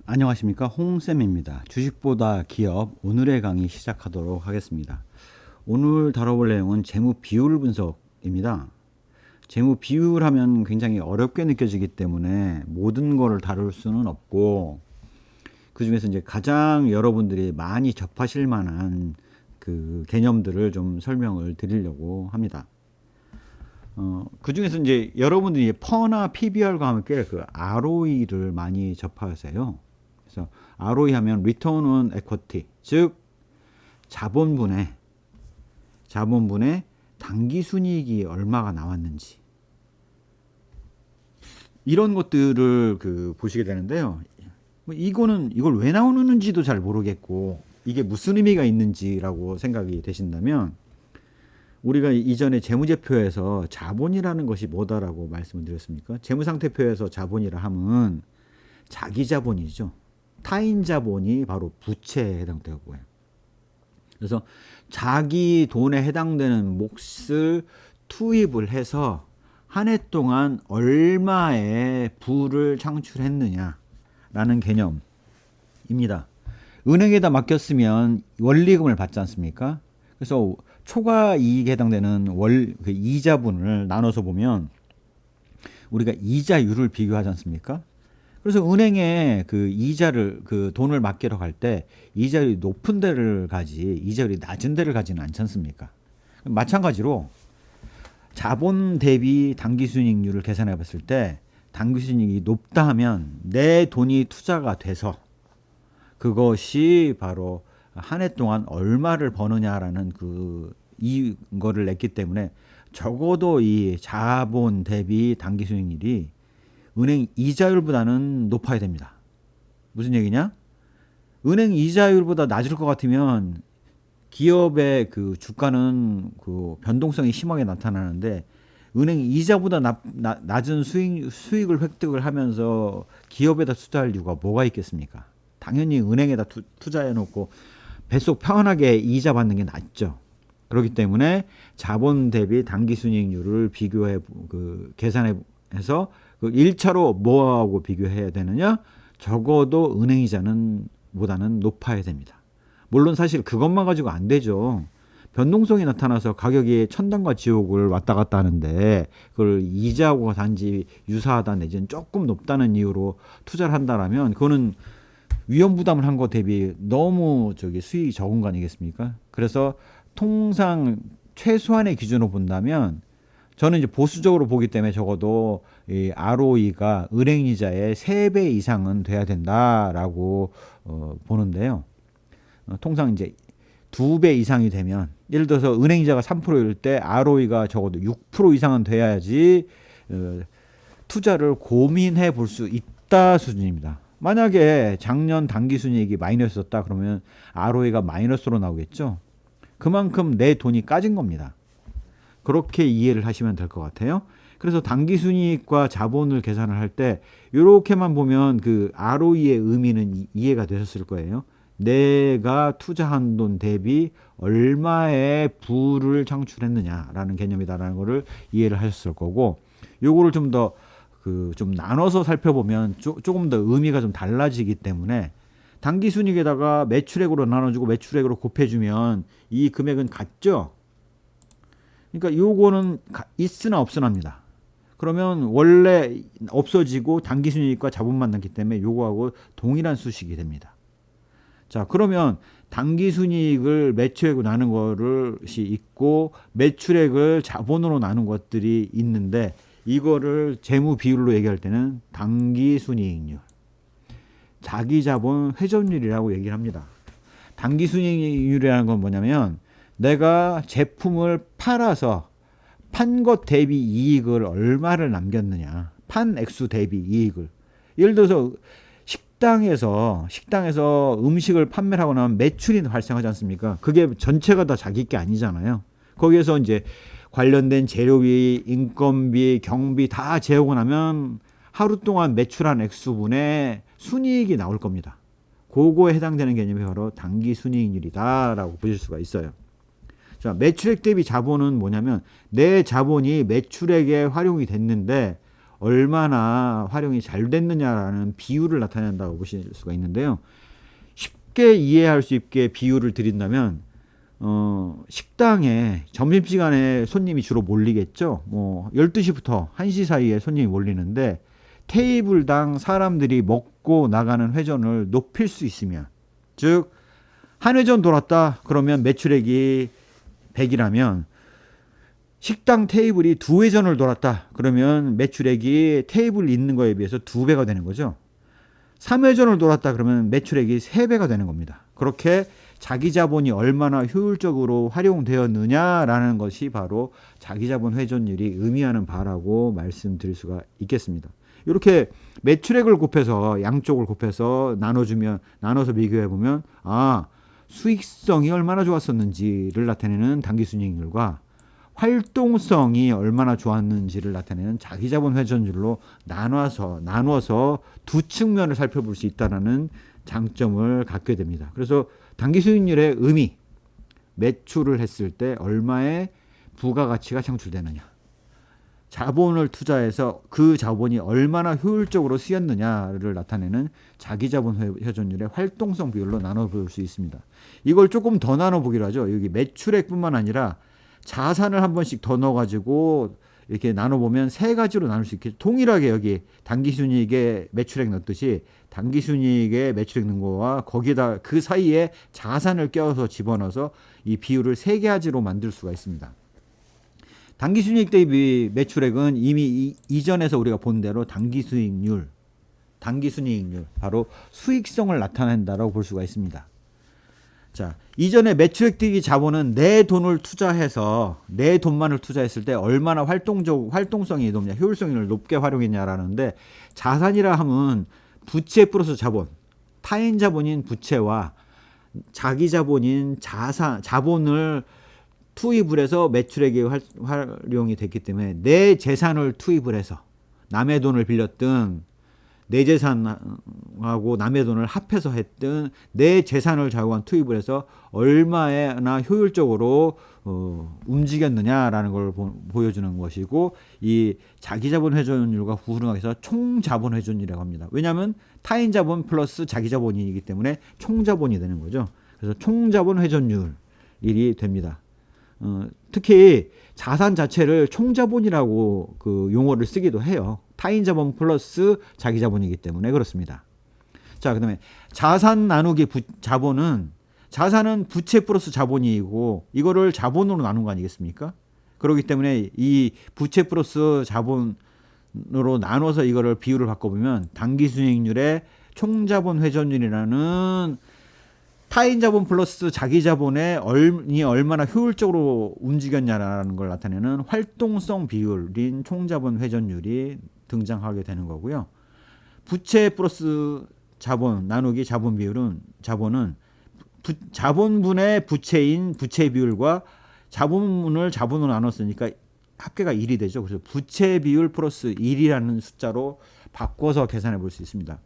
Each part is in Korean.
안녕하십니까, 홍쌤입니다. 주식보다 기업 오늘의 강의 시작하도록 하겠습니다. 오늘 다뤄볼 내용은 재무 비율 분석입니다. 재무 비율 하면 굉장히 어렵게 느껴지기 때문에 모든 거를 다룰 수는 없고, 그 중에서 이제 가장 여러분들이 많이 접하실 만한 그 개념들을 좀 설명을 드리려고 합니다. 그 중에서 이제 여러분들이 퍼나 PBR과 함께 그 ROE를 많이 접하세요. 그래서 ROE 하면 Return on Equity, 즉 자본분의 당기 순이익이 얼마가 나왔는지, 이런 것들을 보시게 되는데요. 이걸 왜 나오는지도 잘 모르겠고 이게 무슨 의미가 있는지라고 생각이 되신다면, 우리가 이전에 재무제표에서 자본이라는 것이 뭐다라고 말씀을 드렸습니까? 재무상태표에서 자본이라 함은 자기 자본이죠. 타인 자본이 바로 부채에 해당되고요. 그래서 자기 돈에 해당되는 몫을 투입을 해서 한 해 동안 얼마의 부를 창출했느냐라는 개념입니다. 은행에다 맡겼으면 원리금을 받지 않습니까? 그래서 초과 이익에 해당되는 그 이자분을 나눠서 보면 우리가 이자율을 비교하지 않습니까? 그래서 은행에 그 이자를 돈을 맡기러 갈 때 이자율이 높은 데를 가지 이자율이 낮은 데를 가지는 않지 않습니까? 마찬가지로 자본 대비 당기순이익률을 계산해 봤을 때 당기순이익이 높다 하면 내 돈이 투자가 돼서 그것이 바로 한 해 동안 얼마를 버느냐라는 이거를 냈기 때문에 적어도 이 자본 대비 당기순이익률이 은행 이자율보다는 높아야 됩니다. 무슨 얘기냐? 은행 이자율보다 낮을 것 같으면 기업의 주가는 변동성이 심하게 나타나는데, 은행 이자보다 낮은 수익을 획득을 하면서 기업에다 투자할 이유가 뭐가 있겠습니까? 당연히 은행에다 투자해 놓고 뱃속 편하게 이자 받는 게 낫죠. 그렇기 때문에 자본 대비 당기순이익률을 비교해 계산해서 1차로 뭐하고 비교해야 되느냐? 적어도 은행 이자는 보다는 높아야 됩니다. 물론 사실 그것만 가지고 안 되죠. 변동성이 나타나서 가격이 천당과 지옥을 왔다 갔다 하는데 그걸 이자하고 단지 유사하다 내지는 조금 높다는 이유로 투자를 한다라면 그거는 위험 부담을 한 것 대비 너무 수익이 적은 거 아니겠습니까? 그래서 통상 최소한의 기준으로 본다면 저는 이제 보수적으로 보기 때문에 적어도 이 ROE가 은행이자의 3배 이상은 돼야 된다라고 보는데요. 통상 이제 2배 이상이 되면, 예를 들어서 은행이자가 3%일 때 ROE가 적어도 6% 이상은 돼야지 투자를 고민해 볼 수 있다 수준입니다. 만약에 작년 당기순이익이 마이너스였다 그러면 ROE가 마이너스로 나오겠죠. 그만큼 내 돈이 까진 겁니다. 그렇게 이해를 하시면 될 것 같아요. 그래서 당기순이익과 자본을 계산을 할 때 이렇게만 보면 ROE의 의미는 이해가 되셨을 거예요. 내가 투자한 돈 대비 얼마의 부를 창출했느냐라는 개념이다라는 것을 이해를 하셨을 거고, 요거를 좀 더 좀 나눠서 살펴보면 조금 더 의미가 좀 달라지기 때문에 당기순이익에다가 매출액으로 나눠주고 매출액으로 곱해주면 이 금액은 같죠. 그러니까 요거는 있으나 없으나입니다. 그러면 원래 없어지고 당기순이익과 자본만 남기 때문에 요거하고 동일한 수식이 됩니다. 자, 그러면 당기순이익을 매출액으로 나눈 것이 있고 매출액을 자본으로 나눈 것들이 있는데, 이거를 재무 비율로 얘기할 때는 당기순이익률, 자기자본 회전율이라고 얘기를 합니다. 당기순이익률이라는 건 뭐냐면 내가 제품을 팔아서 판 것 대비 이익을 얼마를 남겼느냐, 판 액수 대비 이익을. 예를 들어서 식당에서 음식을 판매를 하고 나면 매출이 발생하지 않습니까? 그게 전체가 다 자기 게 아니잖아요. 거기에서 이제 관련된 재료비, 인건비, 경비 다 재우고 나면 하루 동안 매출한 액수분의 순이익이 나올 겁니다. 그거에 해당되는 개념이 바로 당기순이익률이다라고 보실 수가 있어요. 자, 매출액 대비 자본은 뭐냐면 내 자본이 매출액에 활용이 됐는데 얼마나 활용이 잘 됐느냐라는 비율을 나타낸다고 보실 수가 있는데요. 쉽게 이해할 수 있게 비율을 드린다면 식당에 점심시간에 손님이 주로 몰리겠죠. 뭐 12시부터 1시 사이에 손님이 몰리는데 테이블당 사람들이 먹고 나가는 회전을 높일 수 있으면, 즉 한 회전 돌았다 그러면 매출액이 100이라면 식당 테이블이 두 회전을 돌았다 그러면 매출액이 테이블 있는 거에 비해서 2배가 되는 거죠. 3회전을 돌았다 그러면 매출액이 3배가 되는 겁니다. 그렇게 자기 자본이 얼마나 효율적으로 활용되었느냐라는 것이 바로 자기 자본 회전율이 의미하는 바라고 말씀드릴 수가 있겠습니다. 이렇게 매출액을 곱해서 양쪽을 곱해서 나눠서 비교해 보면 수익성이 얼마나 좋았었는지를 나타내는 당기순이익률과 활동성이 얼마나 좋았는지를 나타내는 자기자본 회전율로 나누어서 두 측면을 살펴볼 수 있다는 장점을 갖게 됩니다. 그래서 당기수익률의 의미, 매출을 했을 때 얼마의 부가가치가 창출되느냐, 자본을 투자해서 그 자본이 얼마나 효율적으로 쓰였느냐를 나타내는 자기자본 회전율의 활동성 비율로 나눠볼 수 있습니다. 이걸 조금 더 나눠보기로 하죠. 여기 매출액뿐만 아니라 자산을 한 번씩 더 넣어가지고 이렇게 나눠보면 세 가지로 나눌 수 있겠죠. 동일하게 여기 당기순이익에 매출액 넣듯이 당기순이익에 매출액 넣은 거와 거기다 그 사이에 자산을 껴서 집어넣어서 이 비율을 세 가지로 만들 수가 있습니다. 당기순이익 대비 매출액은 이미 이전에서 우리가 본 대로 당기순이익률, 바로 수익성을 나타낸다라고 볼 수가 있습니다. 자, 이전에 매출액 대비 자본은 내 돈을 투자해서 내 돈만을 투자했을 때 얼마나 활동성이 높냐, 효율성을 높게 활용했냐라는데, 자산이라 하면 부채 플러스 자본, 타인 자본인 부채와 자기 자본인 자본을 투입을 해서 매출액이 활용이 됐기 때문에 내 재산을 투입을 해서 남의 돈을 빌렸든 내 재산하고 남의 돈을 합해서 했든 내 재산을 자유한 투입을 해서 얼마나 효율적으로 움직였느냐라는 걸 보여주는 것이고, 이 자기자본 회전율과 구분하기서 총자본 회전율이라고 합니다. 왜냐하면 타인 자본 플러스 자기 자본이기 때문에 총자본이 되는 거죠. 그래서 총자본 회전율이 됩니다. 특히 자산 자체를 총자본이라고 그 용어를 쓰기도 해요. 타인 자본 플러스 자기 자본이기 때문에 그렇습니다. 자, 그다음에 자산 나누기 자본은, 자산은 부채 플러스 자본이고 이거를 자본으로 나눈 거 아니겠습니까? 그렇기 때문에 이 부채 플러스 자본으로 나눠서 이거를 비율을 바꿔보면 당기순이익률의 총자본 회전율이라는 타인 자본 플러스 자기 자본이 얼마나 효율적으로 움직였냐라는 걸 나타내는 활동성 비율인 총자본 회전율이 등장하게 되는 거고요. 부채 플러스 자본 나누기 자본 비율은, 자본은 자본분의 부채인 부채 비율과 자본을 자본으로 나눴으니까 합계가 1이 되죠. 그래서 부채 비율 플러스 1이라는 숫자로 바꿔서 계산해 볼 수 있습니다.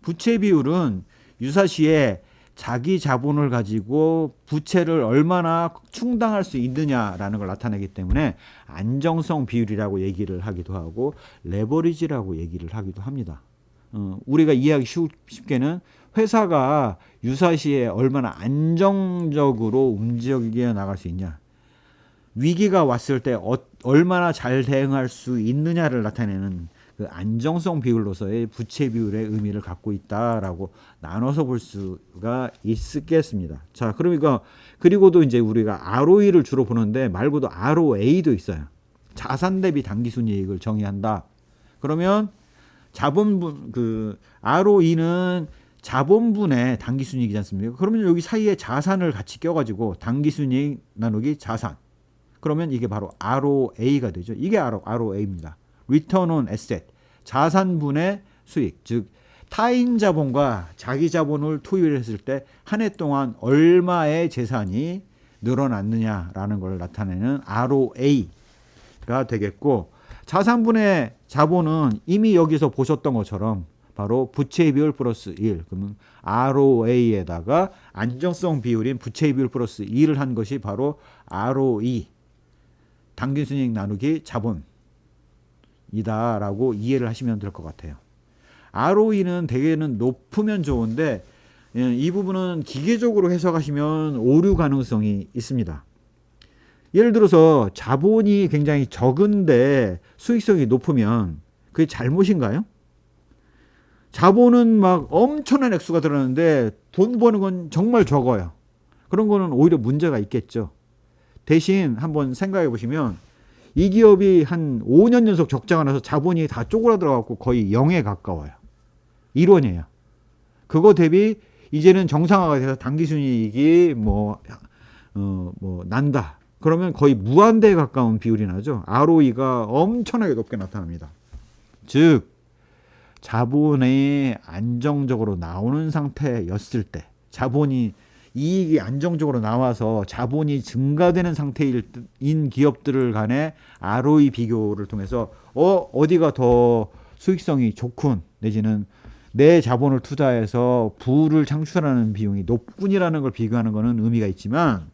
부채 비율은 유사시에 자기 자본을 가지고 부채를 얼마나 충당할 수 있느냐라는 걸 나타내기 때문에 안정성 비율이라고 얘기를 하기도 하고 레버리지라고 얘기를 하기도 합니다. 우리가 이해하기 쉽게는 회사가 유사시에 얼마나 안정적으로 움직여 나갈 수 있냐, 위기가 왔을 때 얼마나 잘 대응할 수 있느냐를 나타내는 그 안정성 비율로서의 부채 비율의 의미를 갖고 있다라고 나눠서 볼 수가 있겠습니다. 자, 그러니까 그리고도 이제 우리가 ROE를 주로 보는데 말고도 ROA도 있어요. 자산 대비 당기순이익을 정의한다. 그러면 ROE는 자본분의 당기순이익이지 않습니까? 그러면 여기 사이에 자산을 같이 껴가지고 당기순이익 나누기 자산. 그러면 이게 바로 ROA가 되죠. 이게 ROA입니다. Return on Asset, 자산분의 수익, 즉 타인 자본과 자기 자본을 투입했을 때 한 해 동안 얼마의 재산이 늘어났느냐라는 걸 나타내는 ROA가 되겠고, 자산분의 자본은 이미 여기서 보셨던 것처럼 바로 부채 비율 플러스 1, 그러면 ROA에다가 안정성 비율인 부채 비율 플러스 1을 한 것이 바로 ROE, 당기순이익 나누기 자본 이다라고 이해를 하시면 될 것 같아요. ROE는 대개는 높으면 좋은데 이 부분은 기계적으로 해석하시면 오류 가능성이 있습니다. 예를 들어서 자본이 굉장히 적은데 수익성이 높으면 그게 잘못인가요? 자본은 막 엄청난 액수가 들어가는데 돈 버는 건 정말 적어요. 그런 거는 오히려 문제가 있겠죠. 대신 한번 생각해 보시면 이 기업이 한 5년 연속 적자가 나서 자본이 다 쪼그라들어갖고 거의 0에 가까워요. 1원이에요. 그거 대비 이제는 정상화가 돼서 당기순이익이 난다. 그러면 거의 무한대에 가까운 비율이 나죠. ROE가 엄청나게 높게 나타납니다. 즉 자본이 안정적으로 나오는 상태였을 때, 자본이 이익이 안정적으로 나와서 자본이 증가되는 상태인 기업들을 간의 ROE 비교를 통해서 어디가 더 수익성이 좋군, 내지는 내 자본을 투자해서 부를 창출하는 비용이 높군이라는 걸 비교하는 것은 의미가 있지만,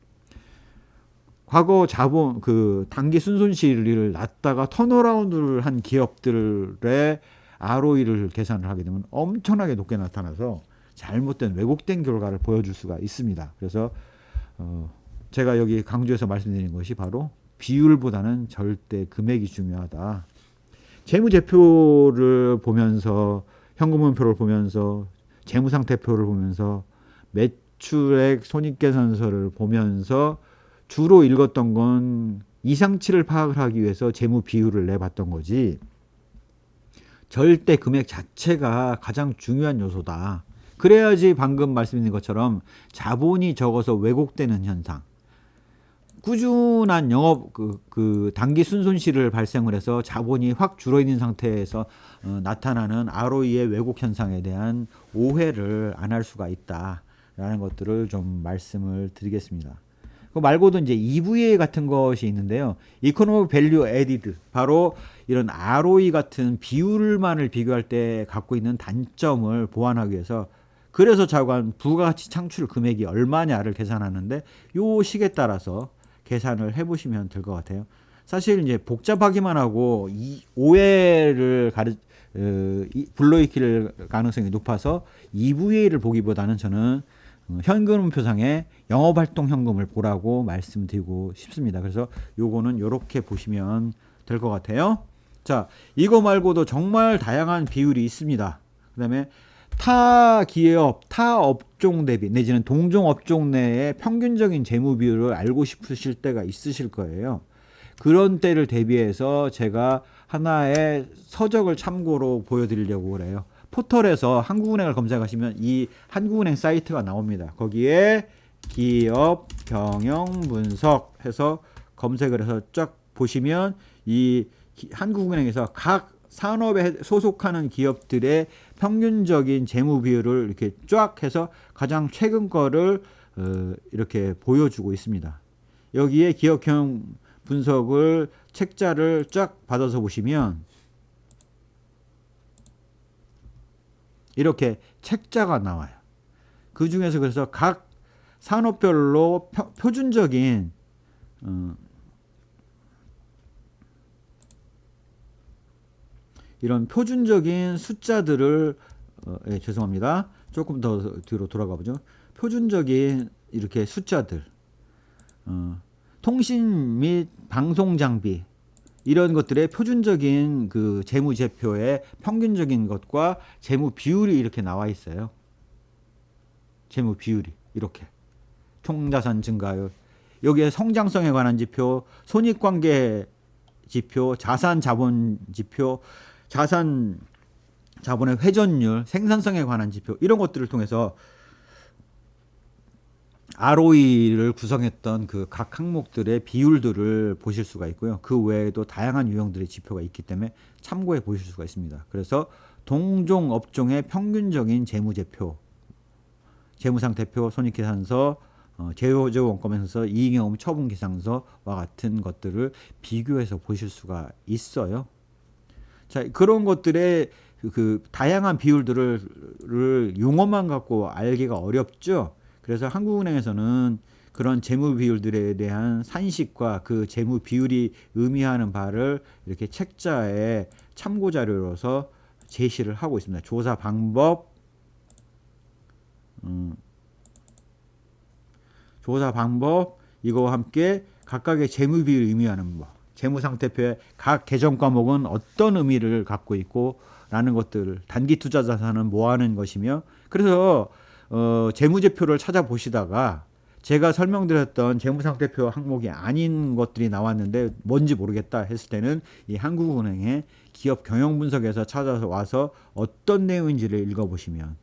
과거 자본 단기 순손실을 났다가 턴어라운드를 한 기업들의 ROE를 계산을 하게 되면 엄청나게 높게 나타나서 잘못된 왜곡된 결과를 보여줄 수가 있습니다. 그래서 제가 여기 강조해서 말씀드리는 것이 바로 비율보다는 절대 금액이 중요하다. 재무제표를 보면서, 현금흐름표를 보면서, 재무상태표를 보면서, 매출액 손익계산서를 보면서 주로 읽었던 건 이상치를 파악을 하기 위해서 재무 비율을 내봤던 거지, 절대 금액 자체가 가장 중요한 요소다. 그래야지 방금 말씀드린 것처럼 자본이 적어서 왜곡되는 현상, 꾸준한 영업 단기 순손실을 발생을 해서 자본이 확 줄어있는 상태에서 나타나는 ROE의 왜곡 현상에 대한 오해를 안 할 수가 있다라는 것들을 좀 말씀을 드리겠습니다. 그 말고도 이제 EVA 같은 것이 있는데요. Economic Value Added, 바로 이런 ROE 같은 비율만을 비교할 때 갖고 있는 단점을 보완하기 위해서, 그래서 자관 부가가치 창출 금액이 얼마냐를 계산하는데 요 식에 따라서 계산을 해보시면 될 것 같아요. 사실 이제 복잡하기만 하고 이 오해를 불러일으킬 가능성이 높아서 EVA를 보기보다는 저는 현금표상에 영업활동 현금을 보라고 말씀드리고 싶습니다. 그래서 요거는 요렇게 보시면 될 것 같아요. 자, 이거 말고도 정말 다양한 비율이 있습니다. 그 다음에 타 기업, 타 업종 대비 내지는 동종 업종 내의 평균적인 재무 비율을 알고 싶으실 때가 있으실 거예요. 그런 때를 대비해서 제가 하나의 서적을 참고로 보여드리려고 그래요. 포털에서 한국은행을 검색하시면 이 한국은행 사이트가 나옵니다. 거기에 기업 경영 분석 해서 검색을 해서 쫙 보시면 이 한국은행에서 각 산업에 소속하는 기업들의 평균적인 재무 비율을 이렇게 쫙 해서 가장 최근 거를 이렇게 보여주고 있습니다. 여기에 기업 경영 분석을 책자를 쫙 받아서 보시면 이렇게 책자가 나와요. 그 중에서 그래서 각 산업별로 표준적인 이런 표준적인 숫자들을 죄송합니다. 조금 더 뒤로 돌아가 보죠. 표준적인 이렇게 숫자들, 통신 및 방송 장비, 이런 것들의 표준적인 그 재무제표의 평균적인 것과 재무 비율이 이렇게 나와 있어요. 재무 비율이 이렇게 총자산 증가율, 여기에 성장성에 관한 지표, 손익관계 지표, 자산 자본 지표, 자산 자본의 회전율, 생산성에 관한 지표, 이런 것들을 통해서 ROE를 구성했던 그 각 항목들의 비율들을 보실 수가 있고요. 그 외에도 다양한 유형들의 지표가 있기 때문에 참고해 보실 수가 있습니다. 그래서 동종 업종의 평균적인 재무제표, 재무상태표, 손익계산서, 제조원검에서 이익영업 처분계산서와 같은 것들을 비교해서 보실 수가 있어요. 자, 그런 것들의 그 다양한 비율들을 용어만 갖고 알기가 어렵죠. 그래서 한국은행에서는 그런 재무 비율들에 대한 산식과 그 재무 비율이 의미하는 바를 이렇게 책자에 참고 자료로서 제시를 하고 있습니다. 조사 방법, 조사 방법 이거와 함께 각각의 재무 비율을 의미하는 뭐 재무 상태표의 각 계정 과목은 어떤 의미를 갖고 있고 라는 것들, 단기 투자 자산은 뭐 하는 것이며, 그래서 재무제표를 찾아보시다가 제가 설명드렸던 재무상태표 항목이 아닌 것들이 나왔는데 뭔지 모르겠다 했을 때는 이 한국은행의 기업 경영 분석에서 찾아서 와서 어떤 내용인지를 읽어보시면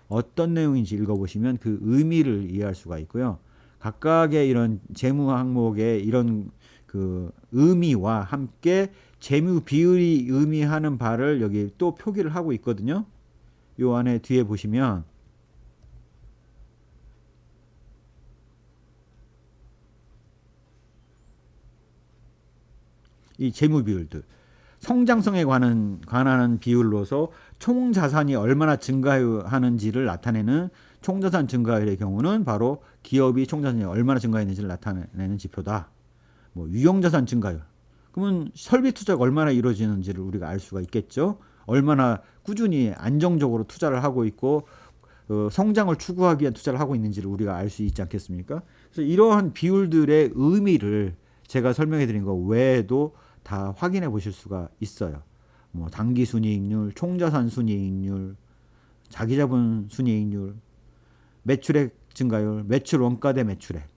그 의미를 이해할 수가 있고요. 각각의 이런 재무 항목의 이런 그 의미와 함께 재무 비율이 의미하는 바를 여기 또 표기를 하고 있거든요. 요 안에 뒤에 보시면 이 재무 비율들, 성장성에 관한 비율로서 총 자산이 얼마나 증가하는지를 나타내는 총자산 증가율의 경우는 바로 기업이 총자산이 얼마나 증가했는지를 나타내는 지표다. 뭐 유형자산 증가율, 그러면 설비 투자가 얼마나 이루어지는지를 우리가 알 수가 있겠죠. 얼마나 꾸준히 안정적으로 투자를 하고 있고 성장을 추구하기 위한 투자를 하고 있는지를 우리가 알 수 있지 않겠습니까? 그래서 이러한 비율들의 의미를 제가 설명해 드린 거 외에도 다 확인해 보실 수가 있어요. 뭐 단기 순이익률, 총자산 순이익률, 자기자본 순이익률, 매출액 증가율, 매출 원가 대 매출액,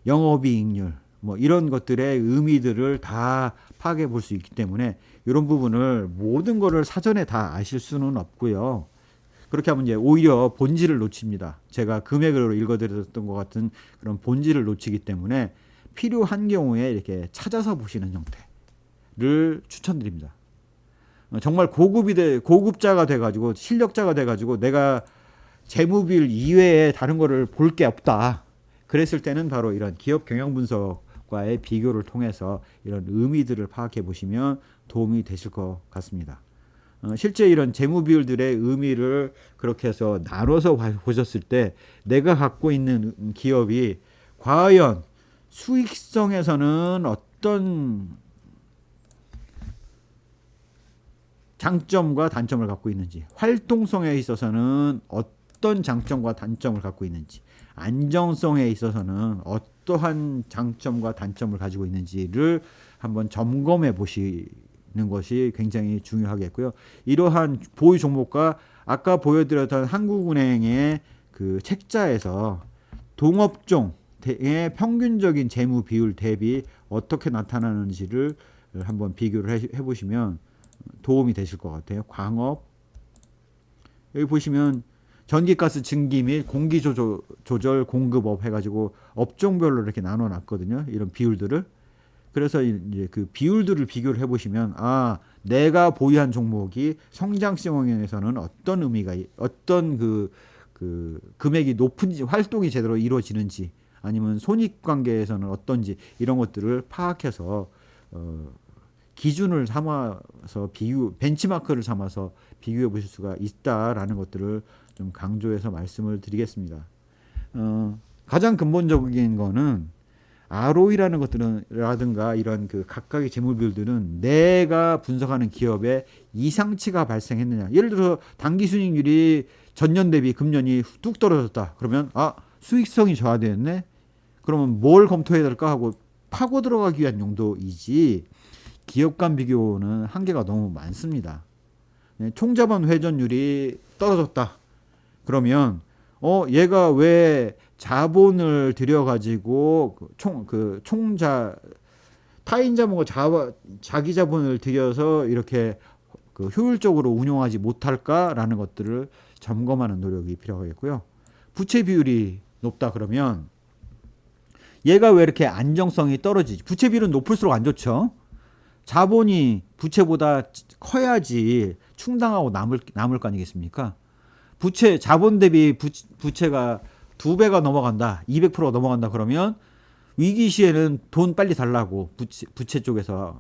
영업이익률, 뭐 이런 것들의 의미들을 다 파악해 볼 수 있기 때문에 이런 부분을 모든 거를 사전에 다 아실 수는 없고요. 그렇게 하면 이제 오히려 본질을 놓칩니다. 제가 금액으로 읽어드렸던 것 같은 그런 본질을 놓치기 때문에 필요한 경우에 이렇게 찾아서 보시는 형태를 추천드립니다. 정말 고급자가 돼가지고 실력자가 돼가지고 내가 재무비율 이외에 다른 거를 볼 게 없다. 그랬을 때는 바로 이런 기업 경영 분석과의 비교를 통해서 이런 의미들을 파악해 보시면 도움이 되실 것 같습니다. 실제 이런 재무 비율들의 의미를 그렇게 해서 나눠서 보셨을 때 내가 갖고 있는 기업이 과연 수익성에서는 어떤 장점과 단점을 갖고 있는지, 활동성에 있어서는 어떤 장점과 단점을 갖고 있는지, 안정성에 있어서는 어떠한 장점과 단점을 가지고 있는지를 한번 점검해 보시는 것이 굉장히 중요하겠고요. 이러한 보유 종목과 아까 보여드렸던 한국은행의 그 책자에서 동업종의 평균적인 재무 비율 대비 어떻게 나타나는지를 한번 비교를 해보시면 도움이 되실 것 같아요. 광업, 여기 보시면 전기가스 증기 및 공기 조절 공급업 해가지고 업종별로 이렇게 나눠 놨거든요. 이런 비율들을. 그래서 이제 그 비율들을 비교를 해보시면 내가 보유한 종목이 성장성에서는 어떤 의미가, 어떤 그 금액이 높은지, 활동이 제대로 이루어지는지, 아니면 손익관계에서는 어떤지, 이런 것들을 파악해서 기준을 삼아서 벤치마크를 삼아서 비교해 보실 수가 있다라는 것들을 좀 강조해서 말씀을 드리겠습니다. 가장 근본적인 거는 ROE라는 것들이라든가 이런 그 각각의 재무 비율들은 내가 분석하는 기업에 이상치가 발생했느냐. 예를 들어서 단기 순이익률이 전년 대비 금년이 뚝 떨어졌다. 그러면 수익성이 저하되었네. 그러면 뭘 검토해야 될까 하고 파고 들어가기 위한 용도이지, 기업 간 비교는 한계가 너무 많습니다. 총자본 회전율이 떨어졌다. 그러면 얘가 왜 자본을 들여가지고 타인 자본과 자기 자본을 들여서 이렇게 그 효율적으로 운용하지 못할까라는 것들을 점검하는 노력이 필요하겠고요. 부채 비율이 높다 그러면 얘가 왜 이렇게 안정성이 떨어지지? 부채 비율은 높을수록 안 좋죠. 자본이 부채보다 커야지 충당하고 남을 거 아니겠습니까? 자본 대비 부채가 2배가 넘어간다, 200%가 넘어간다 그러면 위기 시에는 돈 빨리 달라고 부채 쪽에서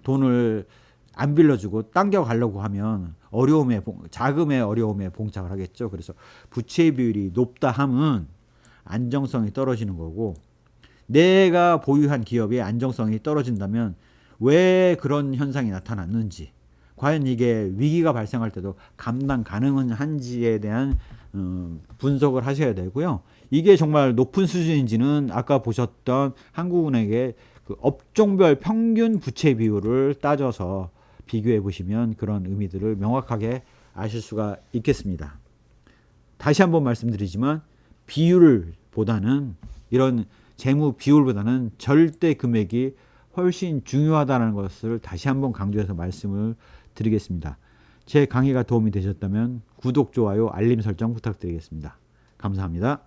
돈을 안 빌려주고 당겨 가려고 하면 자금의 어려움에 봉착을 하겠죠. 그래서 부채 비율이 높다 함은 안정성이 떨어지는 거고, 내가 보유한 기업의 안정성이 떨어진다면 왜 그런 현상이 나타났는지, 과연 이게 위기가 발생할 때도 감당 가능한지에 대한 분석을 하셔야 되고요. 이게 정말 높은 수준인지는 아까 보셨던 한국은행의 그 업종별 평균 부채 비율을 따져서 비교해 보시면 그런 의미들을 명확하게 아실 수가 있겠습니다. 다시 한번 말씀드리지만 비율보다는, 이런 재무 비율보다는 절대 금액이 훨씬 중요하다는 것을 다시 한번 강조해서 말씀을 드리겠습니다. 제 강의가 도움이 되셨다면 구독, 좋아요, 알림 설정 부탁드리겠습니다. 감사합니다.